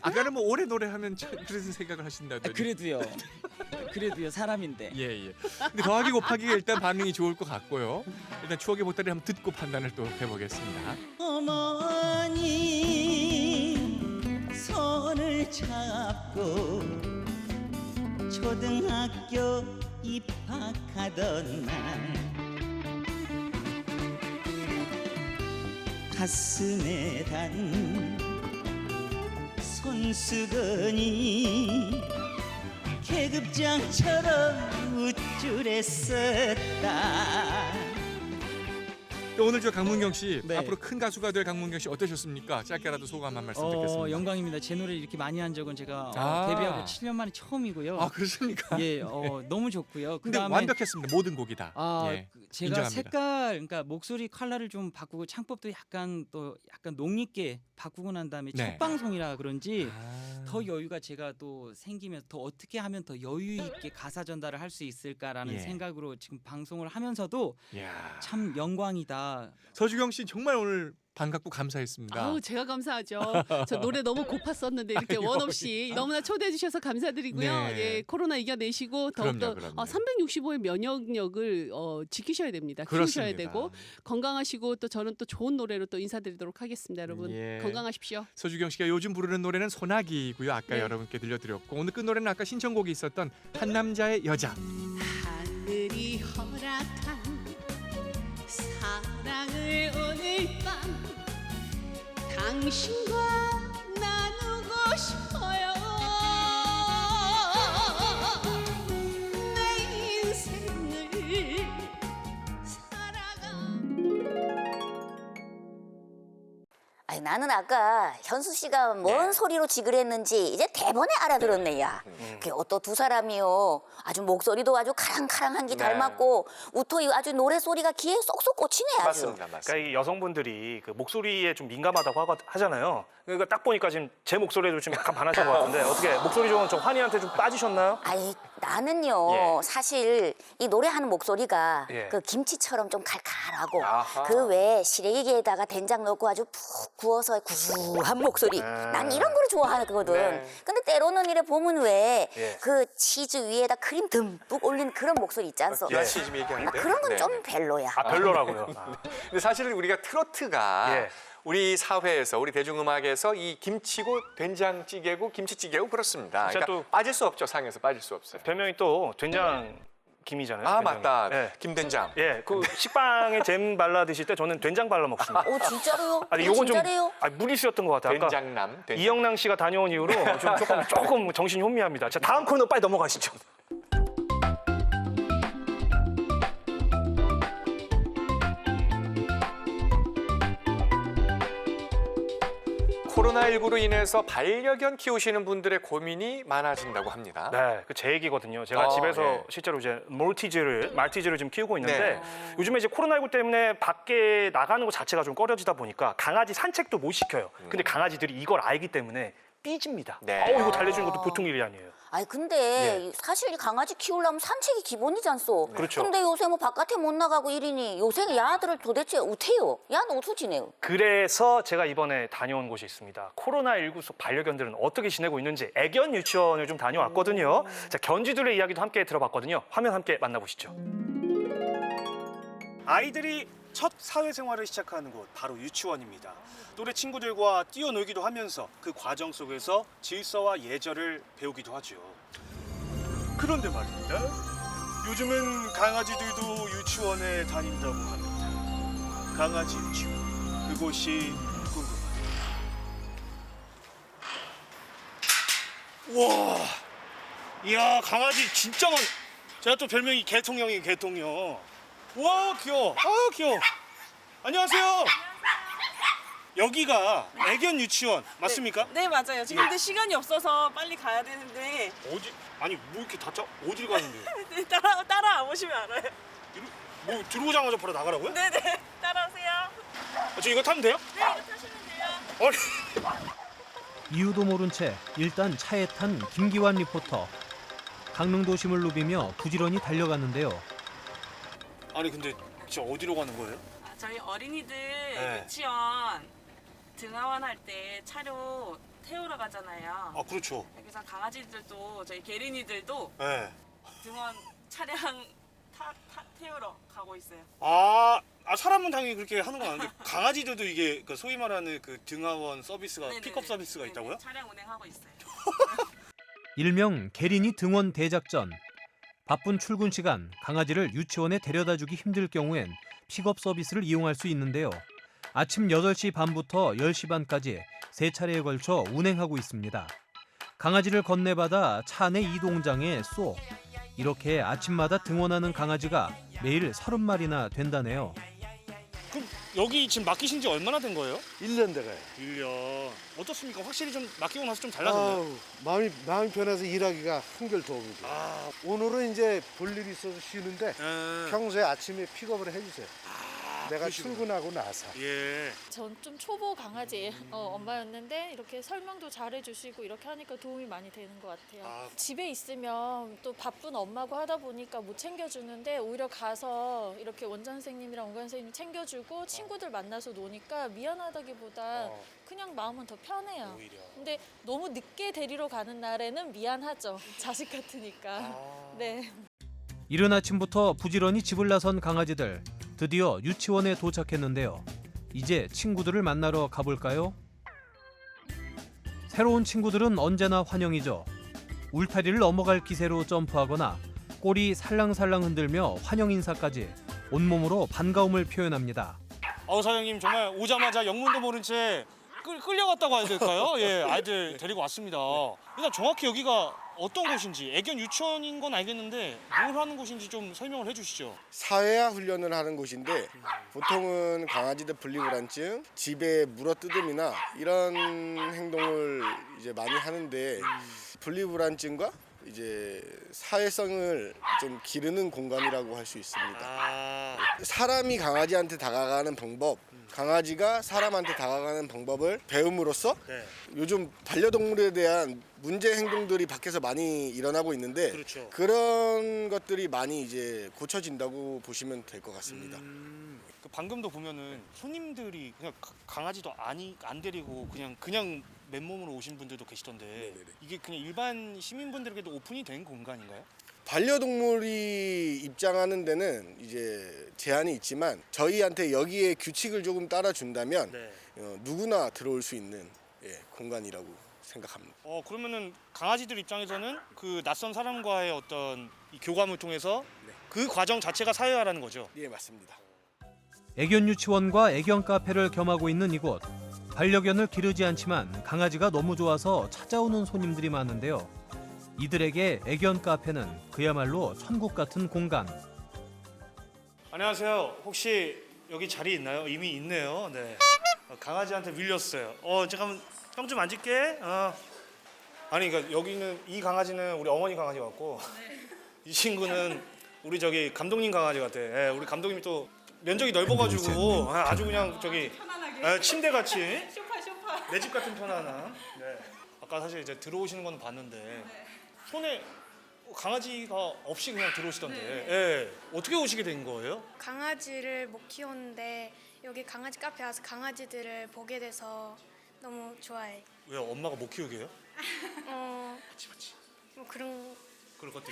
아까는 뭐 오래 노래하면 그런 생각을 하신다더니. 그래도요 사람인데. 예. 근데 더하기 곱하기가 일단 반응이 좋을 것 같고요. 일단 추억의 보따리 한번 듣고 판단을 또 해보겠습니다. 어머니 손을 잡고 초등학교 입학하던 날 가슴에 단 손수건이 계급장처럼 우쭐했었다. 오늘 저 강문경 씨 네. 앞으로 큰 가수가 될 강문경 씨 어떠셨습니까? 짧게라도 소감 한 말씀 듣겠습니다. 영광입니다. 제 노래 이렇게 많이 한 적은 제가 아. 데뷔하고 7년 만에 처음이고요. 그렇습니까? 예, 너무 좋고요. 근데 그다음에 완벽했습니다. 모든 곡이 다. 예, 제가 인정합니다. 색깔, 그러니까 목소리 컬러를 좀 바꾸고 창법도 약간 농익게 바꾸고 난 다음에 네. 첫 방송이라 그런지 더 여유가 제가 또 생기면서 더 어떻게 하면 더 여유 있게 가사 전달을 할 수 있을까라는 예. 생각으로 지금 방송을 하면서도 이야. 참 영광이다. 서주경 씨 정말 오늘 반갑고 감사했습니다. 아우 제가 감사하죠. 저 노래 너무 고팠었는데 이렇게 아이고, 원 없이 너무나 초대해 주셔서 감사드리고요. 네. 예, 코로나 이겨내시고 더욱더 그럼요. 365의 면역력을 지키셔야 됩니다. 키우셔야 그렇습니다. 되고 건강하시고 또 저는 또 좋은 노래로 또 인사드리도록 하겠습니다. 여러분 예. 건강하십시오. 서주경 씨가 요즘 부르는 노래는 소나기고요. 아까 네. 여러분께 들려드렸고 오늘 끝 노래는 아까 신청곡이 있었던 한 남자의 여자. 하늘이 허락한 사랑을 오늘 밤 당신과 나누고 싶어요. 내 인생을 살아가. 아니, 나는 아까 현수 씨가 뭔 소리로 지그랬는지 이제 대번에 알아들었네, 야. 그 어떤 두 사람이요. 아주 목소리도 아주 카랑카랑한 게 닮았고, 우토 아주 노래소리가 귀에 쏙쏙 꽂히네, 아주. 맞습니다, 맞습니다. 그러니까 이 여성분들이 그 목소리에 좀 민감하다고 하잖아요. 그러니까 딱 보니까 지금 제 목소리에도 좀 약간 반하신 것 같은데 어떻게 목소리 좋은 저 환희한테 좀 빠지셨나요? 아니, 나는요, 사실 이 노래하는 목소리가 예. 그 김치처럼 좀 칼칼하고 아하. 그 외에 시래기에다가 된장 넣고 아주 푹 구워서 구수한 목소리. 난 이런 걸 좋아하거든. 네. 근데 때로는 이래 보면 왜 예. 그 치즈 위에다 크림 듬뿍 올린 그런 목소리 있지 않소? 야시 지금 얘기하는데. 나 그런 건 네. 좀 별로야. 아, 별로라고요. 근데 사실 우리가 트로트가 예. 우리 사회에서 우리 대중음악에서 이 김치고 된장찌개고 김치찌개고 그렇습니다. 진짜 그러니까 또- 빠질 수 없죠. 상에서 빠질 수 없어요. 별명이 또 된장 김이잖아요. 아 된장이. 맞다. 예. 김된장. 예, 그 식빵에 잼 발라 드실 때 저는 된장 발라 먹습니다. 오, 진짜로요? 아니, 요건 좀 진짜래요? 무리수였던 것 같아요. 아까 된장남. 된장. 이영랑 씨가 다녀온 이후로 조금 정신이 혼미합니다. 자, 다음 코너 빨리 넘어가시죠. 코로나19로 인해서 반려견 키우시는 분들의 고민이 많아진다고 합니다. 네, 그 제 얘기거든요. 제가 아, 집에서 예. 실제로 이제 말티즈를 좀 키우고 있는데 네. 요즘에 이제 코로나19 때문에 밖에 나가는 것 자체가 좀 꺼려지다 보니까 강아지 산책도 못 시켜요. 근데 강아지들이 이걸 알기 때문에 삐집니다. 네. 이거 달래주는 것도 보통 일이 아니에요. 아니 근데 사실 이 강아지 키우려면 산책이 기본이지 않소? 그렇죠. 근데 요새 뭐 바깥에 못 나가고 이러니 요새 야들을 도대체 어때요? 야는 어떻게 지내요? 그래서 제가 이번에 다녀온 곳이 있습니다. 코로나19 속 반려견들은 어떻게 지내고 있는지 애견 유치원을 좀 다녀왔거든요. 자, 견주들의 이야기도 함께 들어봤거든요. 화면 함께 만나보시죠. 아이들이 첫 사회생활을 시작하는 곳 바로 유치원입니다. 또래 친구들과 뛰어놀기도 하면서 그 과정 속에서 질서와 예절을 배우기도 하죠. 그런데 말입니다. 요즘은 강아지들도 유치원에 다닌다고 합니다. 강아지 유치원, 그곳이 궁금합니다. 와, 이야 강아지 진짜 많. 제가 또 별명이 개통령이에요, 개통령. 와 귀여워. 아 귀여워. 안녕하세요. 여기가 애견 유치원 맞습니까? 네 맞아요. 지금 근데 시간이 없어서 빨리 가야 되는데 어디 아니 뭐 이렇게 다짜 어딜 가는데? 네, 따라 오시면 알아요. 뭐 들어오자마자 바로 나가라고요? 네네 따라오세요. 저 이거 타면 돼요? 네 이거 타시면 돼요. 이유도 모른 채 일단 차에 탄 김기환 리포터. 강릉 도심을 누비며 부지런히 달려갔는데요. 아니 근데 진짜 어디로 가는 거예요? 저희 어린이들 네. 유치원 등하원 할 때 차로 태우러 가잖아요. 아 그렇죠. 그래서 강아지들도 저희 게린이들도 네. 등원 차량 태우러 가고 있어요. 아 사람은 당연히 그렇게 하는 건 아닌데 강아지들도 이게 그 소위 말하는 그 등하원 서비스가 네네네. 픽업 서비스가 있다고요? 차량 운행하고 있어요. 일명 게린이 등원 대작전. 바쁜 출근 시간 강아지를 유치원에 데려다주기 힘들 경우엔 픽업 서비스를 이용할 수 있는데요. 아침 8시 반부터 10시 반까지 3차례에 걸쳐 운행하고 있습니다. 강아지를 건네받아 차 내 이동장에 쏙. 이렇게 아침마다 등원하는 강아지가 매일 30마리나 된다네요. 그럼 여기 지금 맡기신 지 얼마나 된 거예요? 1년 돼가요. 1년. 어떻습니까? 확실히 좀 맡기고 나서 좀 달라졌나요? 마음이 편해서 일하기가 한결 도움이죠. 오늘은 이제 볼 일이 있어서 쉬는데 평소에 아침에 픽업을 해주세요. 내가 출근하고 나서. 예. 전 좀 초보 강아지 엄마였는데 이렇게 설명도 잘해주시고 이렇게 하니까 도움이 많이 되는 것 같아요. 집에 있으면 또 바쁜 엄마고 하다 보니까 못 챙겨주는데 오히려 가서 이렇게 원장 선생님이랑 원관 선생님 챙겨주고 친구들 만나서 노니까 미안하다기보다 그냥 마음은 더 편해요. 오히려. 근데 너무 늦게 데리러 가는 날에는 미안하죠. 자식 같으니까. 네. 이른 아침부터 부지런히 집을 나선 강아지들. 드디어 유치원에 도착했는데요. 이제 친구들을 만나러 가볼까요? 새로운 친구들은 언제나 환영이죠. 울타리를 넘어갈 기세로 점프하거나 꼬리 살랑살랑 흔들며 환영 인사까지 온몸으로 반가움을 표현합니다. 사장님 정말 오자마자 영문도 모른 채 끌려갔다고 해야 될까요? 예, 아이들 데리고 왔습니다. 일단 정확히 여기가 어떤 곳인지, 애견 유치원인 건 알겠는데 뭘 하는 곳인지 좀 설명을 해주시죠. 사회화 훈련을 하는 곳인데 보통은 강아지들 분리불안증, 집에 물어뜯음이나 이런 행동을 이제 많이 하는데 분리불안증과 이제 사회성을 좀 기르는 공간이라고 할 수 있습니다. 사람이 강아지한테 다가가는 방법, 강아지가 사람한테 다가가는 방법을 배움으로써 요즘 반려동물에 대한 문제 행동들이 밖에서 많이 일어나고 있는데 그런 것들이 많이 이제 고쳐진다고 보시면 될 것 같습니다. 방금도 보면은 손님들이 그냥 강아지도 안 데리고 그냥 맨몸으로 오신 분들도 계시던데 이게 그냥 일반 시민분들에게도 오픈이 된 공간인가요? 반려동물이 입장하는 데는 이제 제한이 있지만 저희한테 여기에 규칙을 조금 따라준다면 누구나 들어올 수 있는 공간이라고 생각합니다. 그러면은 강아지들 입장에서는 그 낯선 사람과의 어떤 이 교감을 통해서 그 과정 자체가 사회화라는 거죠? 예, 맞습니다. 애견 유치원과 애견 카페를 겸하고 있는 이곳. 반려견을 기르지 않지만 강아지가 너무 좋아서 찾아오는 손님들이 많은데요. 이들에게 애견 카페는 그야말로 천국 같은 공간. 안녕하세요. 혹시 여기 자리 있나요? 이미 있네요. 네. 강아지한테 밀렸어요. 잠깐만 형 좀 앉을게. 아니 그러니까 여기는 이 강아지는 우리 어머니 강아지 같고 이 친구는 우리 저기 감독님 강아지 같아. 우리 감독님이 또 면적이 넓어가지고 아주 그냥 저기 침대 같이 내 집 같은 편안함. 아까 사실 이제 들어오시는 건 봤는데 손에 강아지가 없이 그냥 들어오시던데 어떻게 오시게 된 거예요? 강아지를 못 키우는데 여기 강아지 카페 와서 강아지들을 보게 돼서 너무 좋아해. 왜 엄마가 못 키우게 해요? 맞지. 뭐 그런 것도 있고.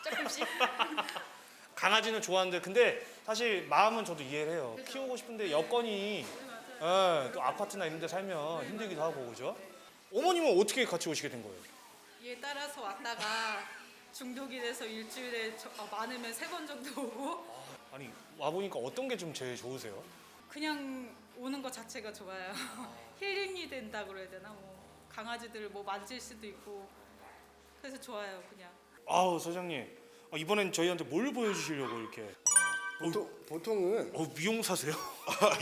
조금씩. 강아지는 좋아하는데 근데 사실 마음은 저도 이해를 해요. 키우고 싶은데 여건이 또 아파트나 이런 데 살면 힘들기도 하고 그죠? 어머님은 어떻게 같이 오시게 된 거예요? 얘 따라서 왔다가 중독이 돼서 일주일에 많으면 3번 정도 오고. 아니 와보니까 어떤 게 좀 제일 좋으세요? 그냥 오는 것 자체가 좋아요. 힐링이 된다 그래야 되나? 뭐 강아지들 뭐 만질 수도 있고 그래서 좋아요 그냥. 아우 사장님 이번엔 저희한테 뭘 보여주시려고 이렇게? 보통은 미용사세요?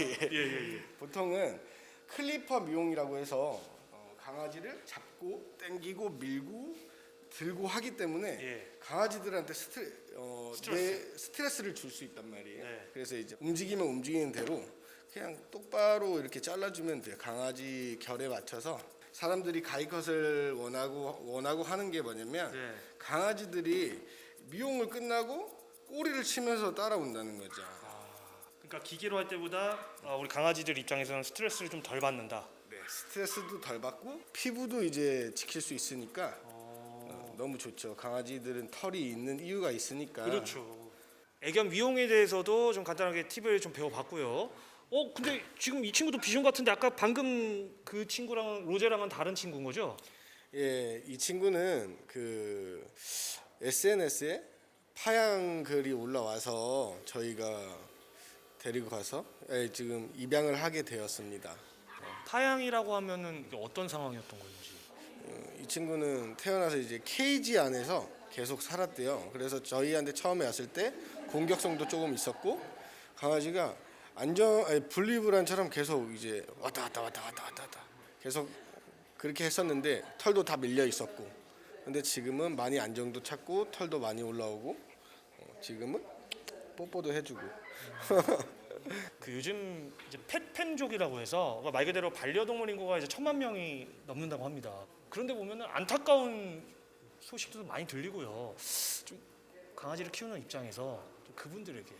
예. 보통은 클리퍼 미용이라고 해서 강아지를 잡고 당기고 밀고 들고 하기 때문에 강아지들한테 스트레스를 줄 수 있단 말이에요. 그래서 이제 움직이면 움직이는 대로 그냥 똑바로 이렇게 잘라주면 돼요. 강아지 결에 맞춰서 사람들이 가이컷을 원하고 하는 게 뭐냐면 강아지들이 미용을 끝나고 꼬리를 치면서 따라온다는 거죠. 그러니까 기계로 할 때보다 우리 강아지들 입장에서는 스트레스를 좀 덜 받는다. 네, 스트레스도 덜 받고 피부도 이제 지킬 수 있으니까 너무 좋죠. 강아지들은 털이 있는 이유가 있으니까. 그렇죠. 애견 미용에 대해서도 좀 간단하게 팁을 좀 배워봤고요. 근데 지금 이 친구도 비숑 같은데 아까 방금 그 친구랑 로제랑은 다른 친구인 거죠? 예, 이 친구는 그 SNS에 파양 글이 올라와서 저희가 데리고 가서 지금 입양을 하게 되었습니다. 파양이라고 하면은 어떤 상황이었던 건지? 이 친구는 태어나서 이제 케이지 안에서 계속 살았대요. 그래서 저희한테 처음에 왔을 때 공격성도 조금 있었고 강아지가 분리불안처럼 계속 이제 왔다 계속 그렇게 했었는데 털도 다 밀려 있었고 근데 지금은 많이 안정도 찾고 털도 많이 올라오고 지금은 뽀뽀도 해주고 그 요즘 이제 펫팸족이라고 해서 말 그대로 반려동물 인구가 이제 1000만 명이 넘는다고 합니다. 그런데 보면은 안타까운 소식도 많이 들리고요. 좀 강아지를 키우는 입장에서 좀 그분들에게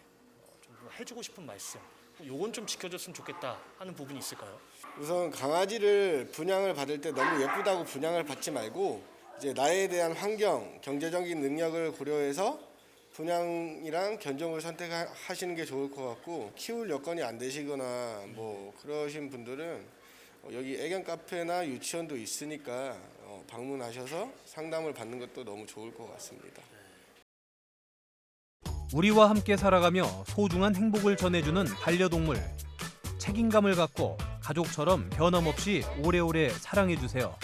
좀 해주고 싶은 말씀, 요건 좀 지켜줬으면 좋겠다 하는 부분이 있을까요? 우선 강아지를 분양을 받을 때 너무 예쁘다고 분양을 받지 말고 이제 나에 대한 환경, 경제적인 능력을 고려해서 분양이랑 견종을 선택하시는 게 좋을 것 같고 키울 여건이 안 되시거나 뭐 그러신 분들은 여기 애견 카페나 유치원도 있으니까 방문하셔서 상담을 받는 것도 너무 좋을 것 같습니다. 우리와 함께 살아가며 소중한 행복을 전해주는 반려동물. 책임감을 갖고 가족처럼 변함없이 오래오래 사랑해주세요.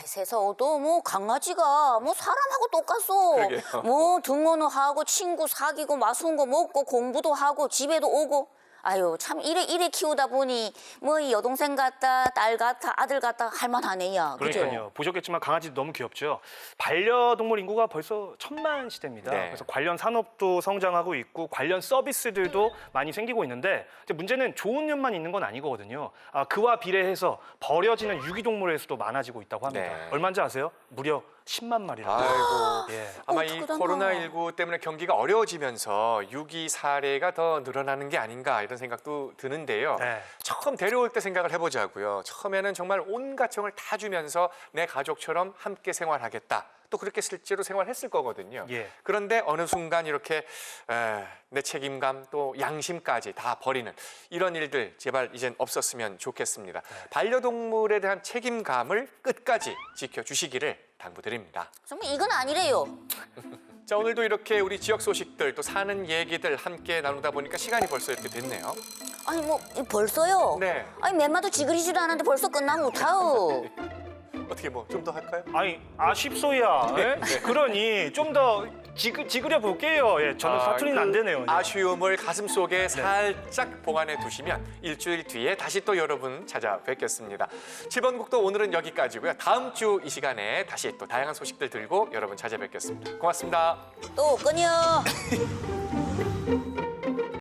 세상에도 뭐 강아지가 뭐 사람하고 똑같소. 그러게요. 뭐 등원을 하고 친구 사귀고 맛있는 거 먹고 공부도 하고 집에도 오고. 아유 참 이래 키우다 보니 뭐 이 여동생 같다 딸 같다 아들 같다 할만하네요. 그죠? 그러니까요. 보셨겠지만 강아지 너무 귀엽죠. 반려동물 인구가 벌써 1000만 시대입니다. 네. 그래서 관련 산업도 성장하고 있고 관련 서비스들도 많이 생기고 있는데 이제 문제는 좋은 면만 있는 건 아니거든요. 그와 비례해서 버려지는 유기동물의 수도 많아지고 있다고 합니다. 네. 얼마인지 아세요? 무려 10만 마리라고. 아이고. 예. 아마 이 코로나19 때문에 경기가 어려워지면서 유기 사례가 더 늘어나는 게 아닌가 이런 생각도 드는데요. 네. 처음 데려올 때 생각을 해보자고요. 처음에는 정말 온 가정을 다 주면서 내 가족처럼 함께 생활하겠다. 또 그렇게 실제로 생활했을 거거든요. 예. 그런데 어느 순간 이렇게 내 책임감 또 양심까지 다 버리는 이런 일들 제발 이젠 없었으면 좋겠습니다. 반려동물에 대한 책임감을 끝까지 지켜주시기를 당부드립니다. 정말 이건 아니래요. 자, 오늘도 이렇게 우리 지역 소식들 또 사는 얘기들 함께 나누다 보니까 시간이 벌써 이렇게 됐네요. 아니 뭐 벌써요? 네. 아니 맨마도 지그리지도 않았는데 벌써 끝나면 못하오. 어떻게 뭐 좀 더 할까요? 아니 아쉽소야. 예? 그러니 좀 더 지그려 볼게요. 예, 저는 사투리는 안 되네요. 아쉬움을 가슴속에 살짝 보관해 두시면 일주일 뒤에 다시 또 여러분 찾아뵙겠습니다. 7번 국도 오늘은 여기까지고요. 다음 주 이 시간에 다시 또 다양한 소식들 들고 여러분 찾아뵙겠습니다. 고맙습니다. 또 끊여.